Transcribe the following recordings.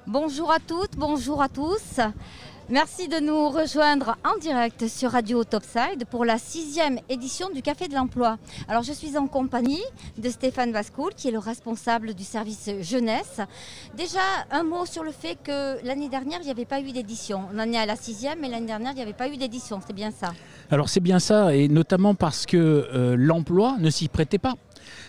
Bonjour à toutes, bonjour à tous. Merci de nous rejoindre en direct sur Radio Topside pour la 6e édition du Café de l'Emploi. Alors je suis en compagnie de Stéphane Vascoul qui est le responsable du service jeunesse. Déjà un mot sur le fait que l'année dernière il n'y avait pas eu d'édition. On en est à la 6e mais l'année dernière il n'y avait pas eu d'édition, c'est bien ça? Alors c'est bien ça, et notamment parce que l'emploi ne s'y prêtait pas.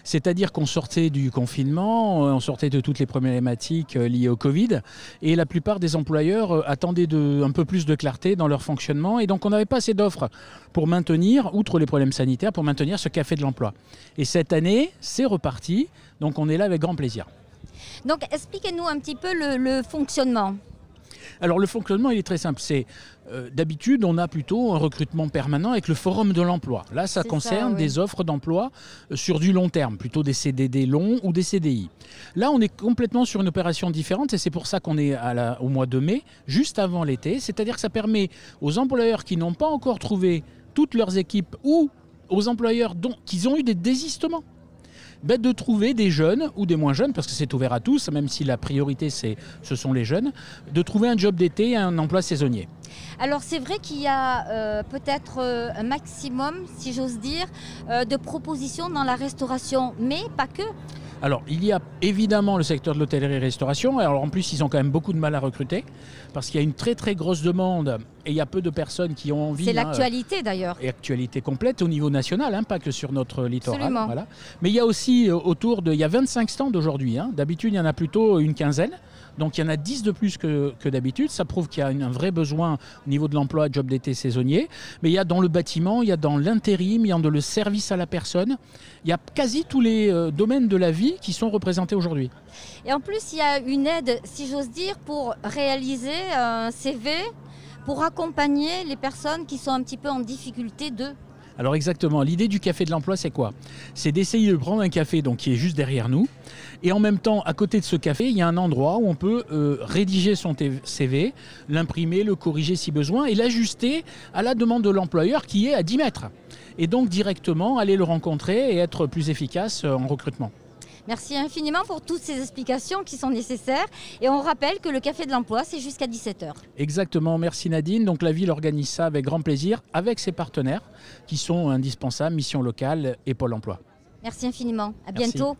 C'est-à-dire qu'on sortait du confinement, on sortait de toutes les problématiques liées au Covid, et la plupart des employeurs attendaient un peu plus de clarté dans leur fonctionnement, et donc on n'avait pas assez d'offres pour maintenir, outre les problèmes sanitaires, pour maintenir ce Café de l'Emploi. Et cette année, c'est reparti, donc on est là avec grand plaisir. Donc expliquez-nous un petit peu le fonctionnement. Alors le fonctionnement il est très simple, c'est d'habitude on a plutôt un recrutement permanent avec le forum de l'emploi. Là ça concerne des offres d'emploi sur du long terme, plutôt des CDD longs ou des CDI. Là on est complètement sur une opération différente et c'est pour ça qu'on est au mois de mai, juste avant l'été, c'est-à-dire que ça permet aux employeurs qui n'ont pas encore trouvé toutes leurs équipes ou aux employeurs qui ont eu des désistements, de trouver des jeunes ou des moins jeunes, parce que c'est ouvert à tous, même si la priorité ce sont les jeunes, de trouver un job d'été et un emploi saisonnier. Alors c'est vrai qu'il y a peut-être un maximum, si j'ose dire, de propositions dans la restauration, mais pas que. Alors, il y a évidemment le secteur de l'hôtellerie-restauration. Alors, en plus, ils ont quand même beaucoup de mal à recruter parce qu'il y a une très, très grosse demande et il y a peu de personnes qui ont envie. C'est l'actualité d'ailleurs. Et actualité complète au niveau national, pas que sur notre littoral. Absolument. Voilà. Mais il y a aussi il y a 25 stands aujourd'hui. D'habitude, il y en a plutôt une quinzaine. Donc, il y en a 10 de plus que d'habitude. Ça prouve qu'il y a un vrai besoin au niveau de l'emploi, job d'été saisonnier. Mais il y a dans le bâtiment, il y a dans l'intérim, il y a dans le service à la personne. Il y a quasi tous les domaines de la vie qui sont représentés aujourd'hui. Et en plus, il y a une aide, si j'ose dire, pour réaliser un CV, pour accompagner les personnes qui sont un petit peu en difficulté de... Alors exactement, l'idée du Café de l'Emploi, c'est quoi? C'est d'essayer de prendre un café qui est juste derrière nous. Et en même temps, à côté de ce café, il y a un endroit où on peut rédiger son CV, l'imprimer, le corriger si besoin et l'ajuster à la demande de l'employeur qui est à 10 mètres. Et donc directement aller le rencontrer et être plus efficace en recrutement. Merci infiniment pour toutes ces explications qui sont nécessaires. Et on rappelle que le Café de l'Emploi, c'est jusqu'à 17h. Exactement, merci Nadine. Donc la ville organise ça avec grand plaisir, avec ses partenaires qui sont indispensables, Mission Locale et Pôle Emploi. Merci infiniment. À Merci. bientôt.